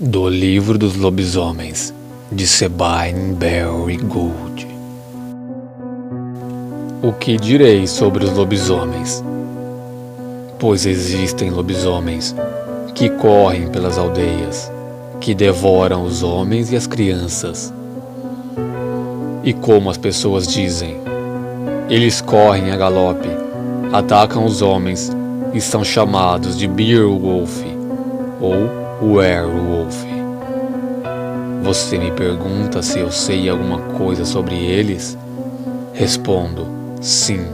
Do Livro dos Lobisomens, de Sabine Barry Gould. O que direi sobre os lobisomens? Pois existem lobisomens que correm pelas aldeias, que devoram os homens e as crianças. E como as pessoas dizem, eles correm a galope, atacam os homens e são chamados de Beowulf ou Werewolf. Você me pergunta se eu sei alguma coisa sobre eles? Respondo, sim.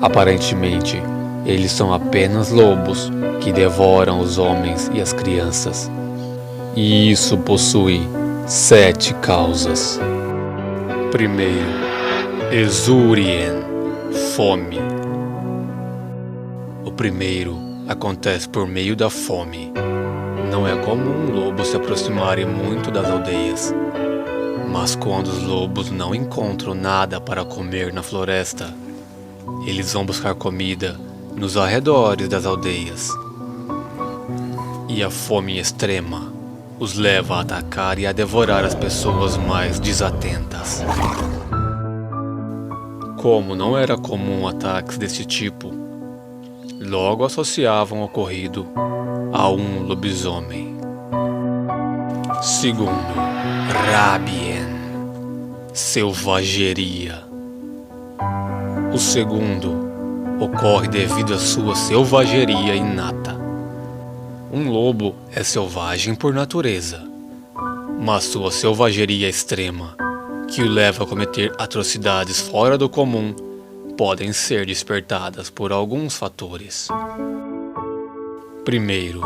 Aparentemente, eles são apenas lobos que devoram os homens e as crianças. E isso possui 7 causas. Primeiro, Exurien, fome. O primeiro acontece por meio da fome. Não é comum lobos se aproximarem muito das aldeias, mas quando os lobos não encontram nada para comer na floresta, eles vão buscar comida nos arredores das aldeias. E a fome extrema os leva a atacar e a devorar as pessoas mais desatentas. Como não era comum ataques desse tipo, logo associavam o ocorrido a um lobisomem. Segundo, Rabien, selvageria. O segundo ocorre devido à sua selvageria inata. Um lobo é selvagem por natureza, mas sua selvageria extrema, que o leva a cometer atrocidades fora do comum, podem ser despertadas por alguns fatores. Primeiro,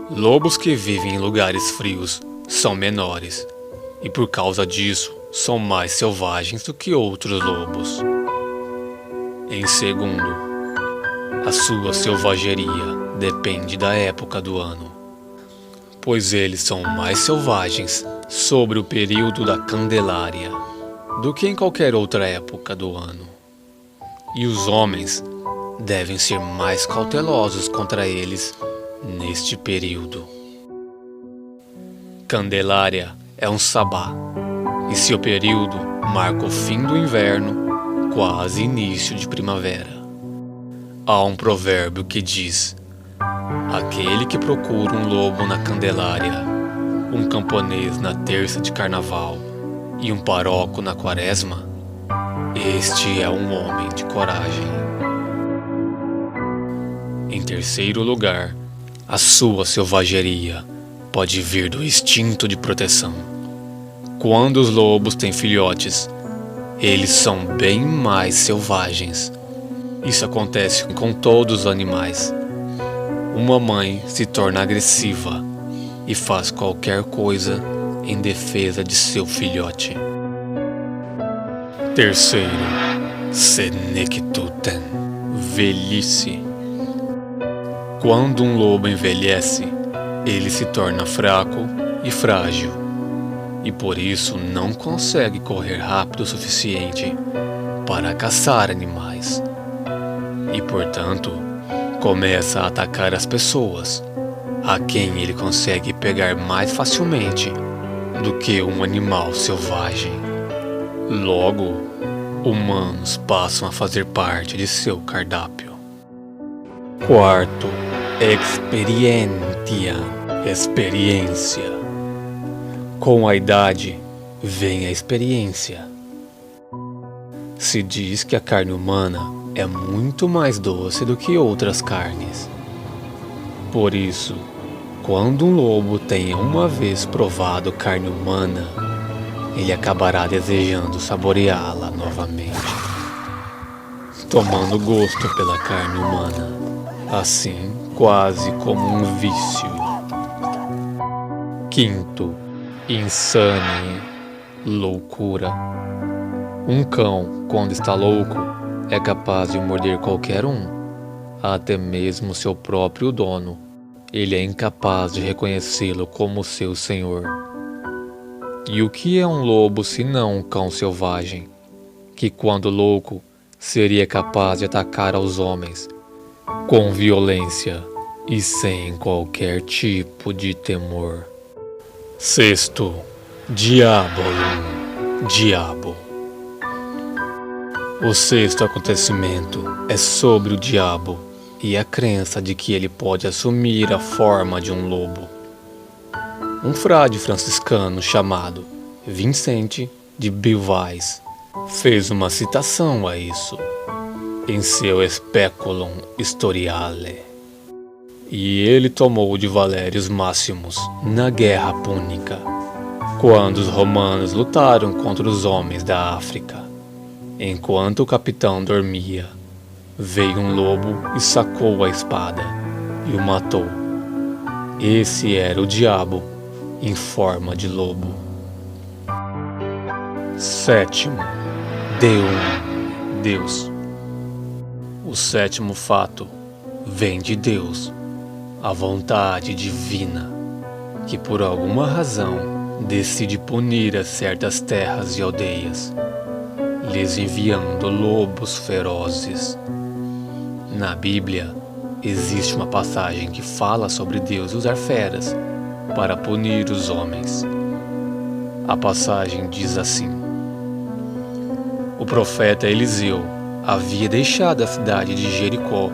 lobos que vivem em lugares frios são menores e por causa disso são mais selvagens do que outros lobos. Em segundo, a sua selvageria depende da época do ano, pois eles são mais selvagens sobre o período da Candelária do que em qualquer outra época do ano. E os homens devem ser mais cautelosos contra eles neste período. Candelária é um sabá, e seu período marca o fim do inverno, quase início de primavera. Há um provérbio que diz: aquele que procura um lobo na Candelária, um camponês na terça de carnaval e um paroco na quaresma, este é um homem de coragem. Em terceiro lugar, a sua selvageria pode vir do instinto de proteção. Quando os lobos têm filhotes, eles são bem mais selvagens. Isso acontece com todos os animais. Uma mãe se torna agressiva e faz qualquer coisa em defesa de seu filhote. Terceiro, Senectuten, velhice. Quando um lobo envelhece, ele se torna fraco e frágil, e por isso não consegue correr rápido o suficiente para caçar animais. E portanto, começa a atacar as pessoas, a quem ele consegue pegar mais facilmente do que um animal selvagem. Logo, humanos passam a fazer parte de seu cardápio. Quarto, experientia, experiência. Com a idade vem a experiência. Se diz que a carne humana é muito mais doce do que outras carnes. Por isso, quando um lobo tenha uma vez provado carne humana, ele acabará desejando saboreá-la novamente, tomando gosto pela carne humana, assim quase como um vício. Quinto, insane, loucura. Um cão, quando está louco, é capaz de morder qualquer um, até mesmo seu próprio dono. Ele é incapaz de reconhecê-lo como seu senhor. E o que é um lobo senão um cão selvagem, que quando louco seria capaz de atacar aos homens com violência e sem qualquer tipo de temor? Sexto, Diabolum, Diabo. O sexto acontecimento é sobre o diabo e a crença de que ele pode assumir a forma de um lobo. Um frade franciscano chamado Vicente de Beauvais fez uma citação a isso em seu Speculum Historiale. E ele tomou de Valérios Máximos na Guerra Púnica, quando os romanos lutaram contra os homens da África. Enquanto o capitão dormia, veio um lobo e sacou a espada e o matou. Esse era o diabo em forma de lobo. Sétimo, Deum, Deus. O sétimo fato vem de Deus, a vontade divina, que por alguma razão decide punir a certas terras e aldeias, lhes enviando lobos ferozes. Na Bíblia, existe uma passagem que fala sobre Deus usar feras para punir os homens. A passagem diz assim: o profeta Eliseu havia deixado a cidade de Jericó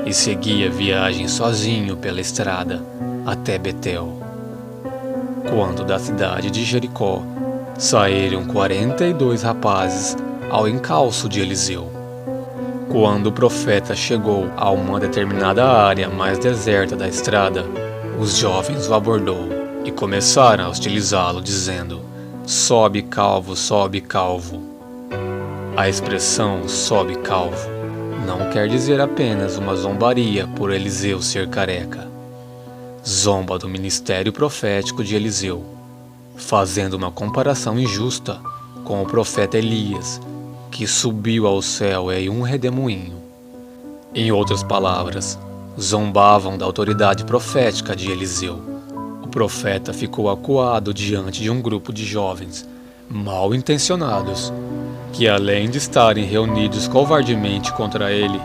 e seguia viagem sozinho pela estrada até Betel. Quando da cidade de Jericó saíram 42 rapazes ao encalço de Eliseu. Quando o profeta chegou a uma determinada área mais deserta da estrada, os jovens o abordou e começaram a hostilizá-lo, dizendo: sobe calvo, sobe calvo. A expressão sobe calvo não quer dizer apenas uma zombaria por Eliseu ser careca. Zomba do ministério profético de Eliseu, fazendo uma comparação injusta com o profeta Elias, que subiu ao céu em um redemoinho. Em outras palavras, zombavam da autoridade profética de Eliseu. O profeta ficou acuado diante de um grupo de jovens mal intencionados, que além de estarem reunidos covardemente contra ele,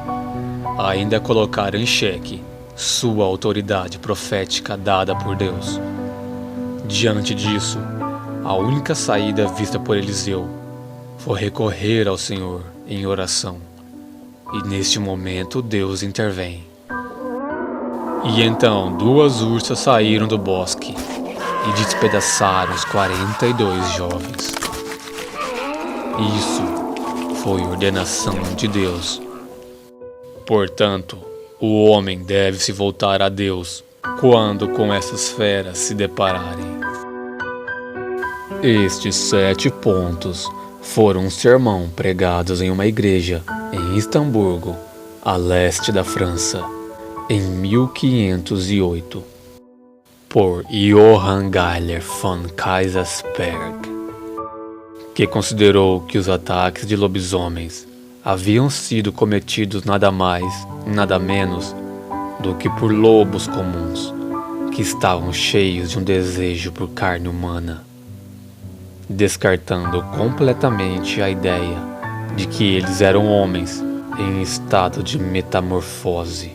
ainda colocaram em xeque sua autoridade profética dada por Deus. Diante disso, a única saída vista por Eliseu foi recorrer ao Senhor em oração. E neste momento Deus intervém. E então 2 ursas saíram do bosque e despedaçaram os 42 jovens. Isso foi ordenação de Deus. Portanto, o homem deve se voltar a Deus quando com essas feras se depararem. Estes 7 pontos foram um sermão pregados em uma igreja em Estamburgo, a leste da França, em 1508, por Johann Geiler von Keysersperg, que considerou que os ataques de lobisomens haviam sido cometidos nada mais, nada menos do que por lobos comuns, que estavam cheios de um desejo por carne humana, descartando completamente a ideia de que eles eram homens em estado de metamorfose.